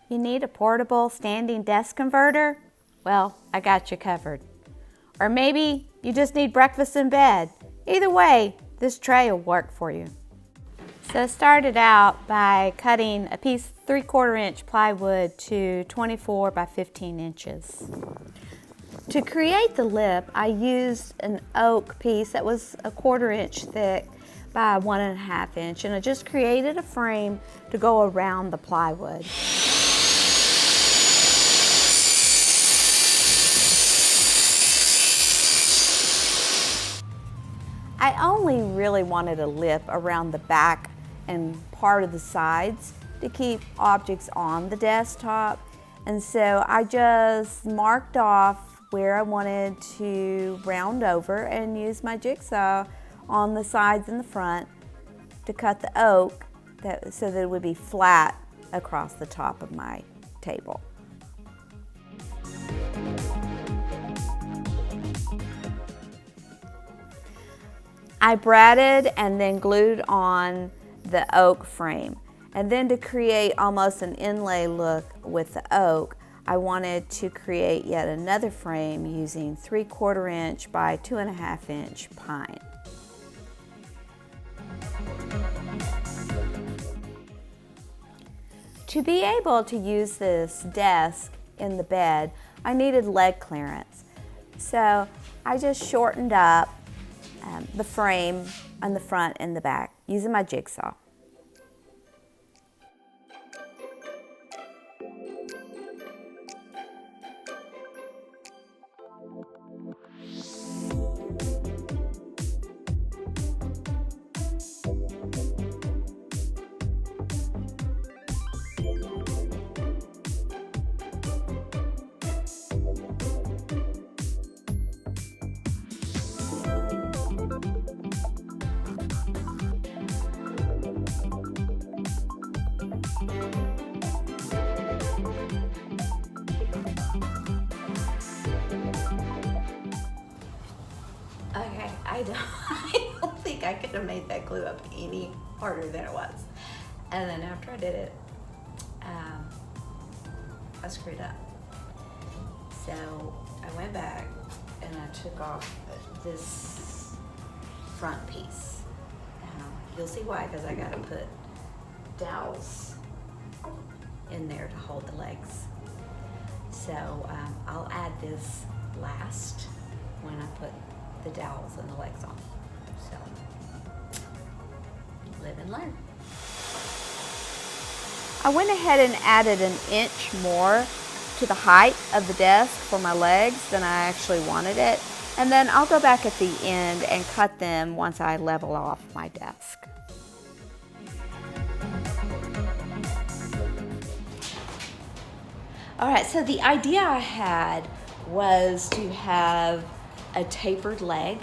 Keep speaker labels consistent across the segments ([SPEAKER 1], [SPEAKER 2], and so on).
[SPEAKER 1] You need a portable standing desk converter? Well, I got you covered. Or maybe you just need breakfast in bed. Either way, this tray will work for you. So I started out by cutting a piece 3/4 inch plywood to 24 by 15 inches. To create the lip, I used an oak piece that was 1/4 inch thick by 1.5 inch, and I just created a frame to go around the plywood. I only really wanted a lip around the back and part of the sides to keep objects on the desktop, and so I just marked off where I wanted to round over and use my jigsaw on the sides and the front to cut the oak so that it would be flat across the top of my table. I braided and then glued on the oak frame. And then to create almost an inlay look with the oak, I wanted to create yet another frame using 3/4 inch by 2.5 inch pine. To be able to use this desk in the bed, I needed leg clearance. So I just shortened up the frame on the front and the back using my jigsaw. Okay, I don't think I could have made that glue up any harder than it was. And then after I did it, I screwed up. So I went back and I took off this front piece. You'll see why, because I got to put dowels in there to hold the legs. So I'll add this last when I put the dowels and the legs on. So live and learn. I went ahead and added 1 inch more to the height of the desk for my legs than I actually wanted it. And then I'll go back at the end and cut them once I level off my desk. All right, so the idea I had was to have a tapered leg,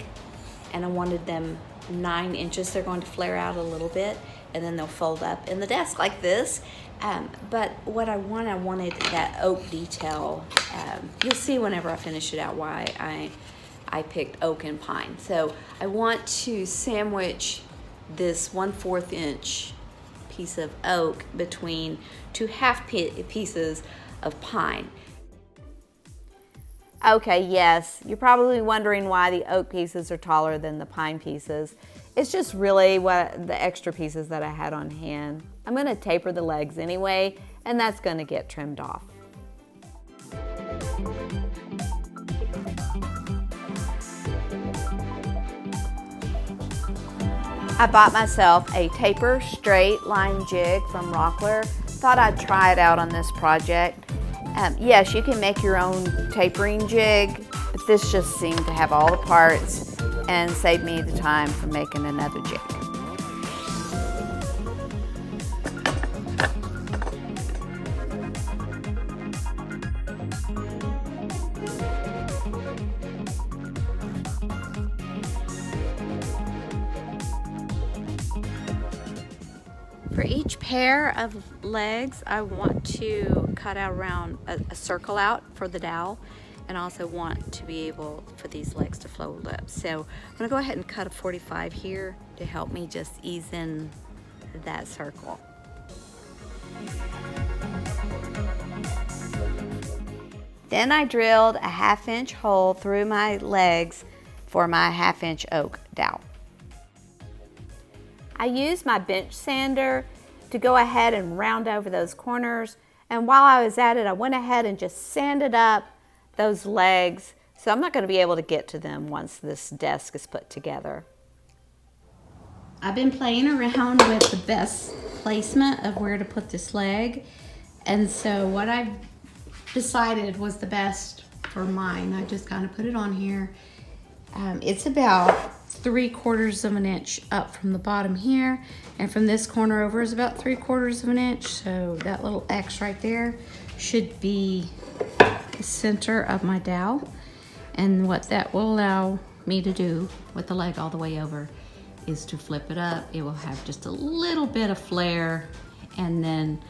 [SPEAKER 1] and I wanted them 9 inches. They're going to flare out a little bit, and then they'll fold up in the desk like this. But what I wanted that oak detail. You'll see whenever I finish it out why I picked oak and pine. So I want to sandwich this 1/4 inch piece of oak between 2 half pieces of pine. Okay, yes, you're probably wondering why the oak pieces are taller than the pine pieces. It's just really the extra pieces that I had on hand. I'm going to taper the legs anyway, and that's going to get trimmed off. I bought myself a taper straight line jig from Rockler. Thought I'd try it out on this project. Yes, you can make your own tapering jig, but this just seemed to have all the parts and saved me the time from making another jig. For each pair of legs, I want to cut out around a circle out for the dowel, and also want to be able for these legs to fold up. So I'm going to go ahead and cut a 45 here to help me just ease in that circle. Then I drilled a 1/2 inch hole through my legs for my 1/2 inch oak dowel. I used my bench sander to go ahead and round over those corners, and while I was at it, I went ahead and just sanded up those legs, so I'm not going to be able to get to them once this desk is put together. I've been playing around with the best placement of where to put this leg, and so what I've decided was the best for mine. I just kind of put it on here. It's about 3/4 of an inch up from the bottom here, and from this corner over is about 3/4 of an inch, so that little X right there should be the center of my dowel. And what that will allow me to do with the leg all the way over is to flip it up. It will have just a little bit of flare, and then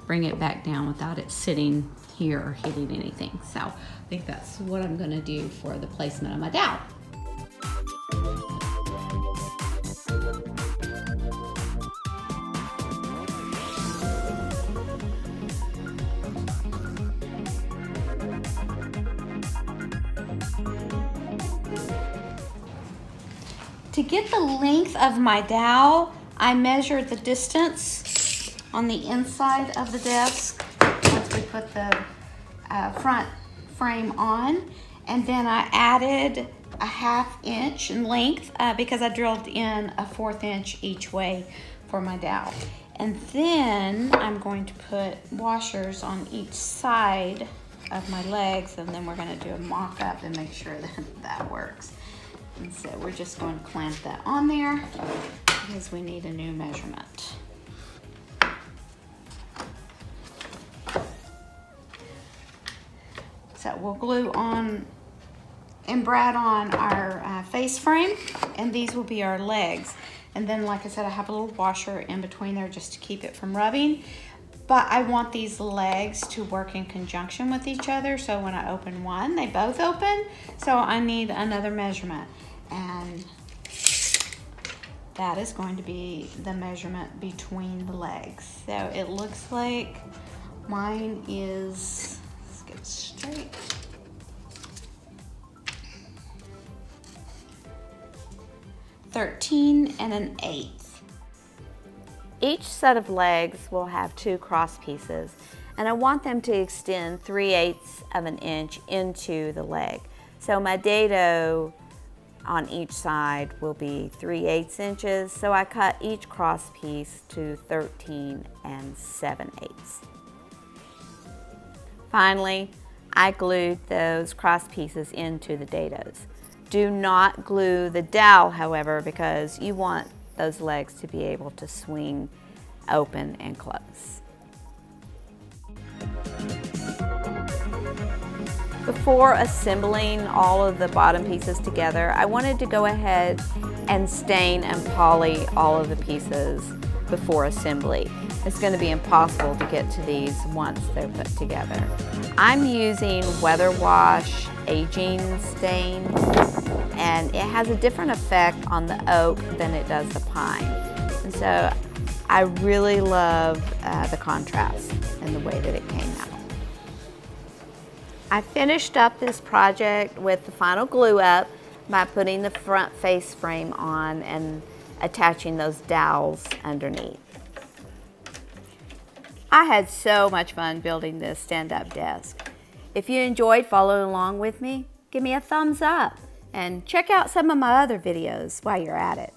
[SPEAKER 1] bring it back down without it sitting here or hitting anything. So I think that's what I'm gonna do for the placement of my dowel. To get the length of my dowel, I measured the distance on the inside of the desk once we put the front frame on, and then I added a 1/2 inch in length because I drilled in a 1/4 inch each way for my dowel. And then I'm going to put washers on each side of my legs, and then we're going to do a mock-up and make sure that that works. And so we're just going to clamp that on there because we need a new measurement. So we'll glue on and brad on our face frame, and these will be our legs. And then, like I said, I have a little washer in between there just to keep it from rubbing. But I want these legs to work in conjunction with each other, so when I open one, they both open. So I need another measurement, and that is going to be the measurement between the legs. So it looks like mine is, let's get it straight, 13 1/8. Each set of legs will have 2 cross pieces, and I want them to extend 3/8 of an inch into the leg. So my dado on each side will be 3/8 inches, so I cut each cross piece to 13 7/8. Finally, I glued those cross pieces into the dados. Do not glue the dowel, however, because you want those legs to be able to swing open and close. Before assembling all of the bottom pieces together, I wanted to go ahead and stain and poly all of the pieces before assembly. It's going to be impossible to get to these once they're put together. I'm using Weatherwash aging stain, and it has a different effect on the oak than it does the pine. And so I really love the contrast and the way that it came out. I finished up this project with the final glue up by putting the front face frame on and attaching those dowels underneath. I had so much fun building this stand-up desk. If you enjoyed following along with me, give me a thumbs up and check out some of my other videos while you're at it.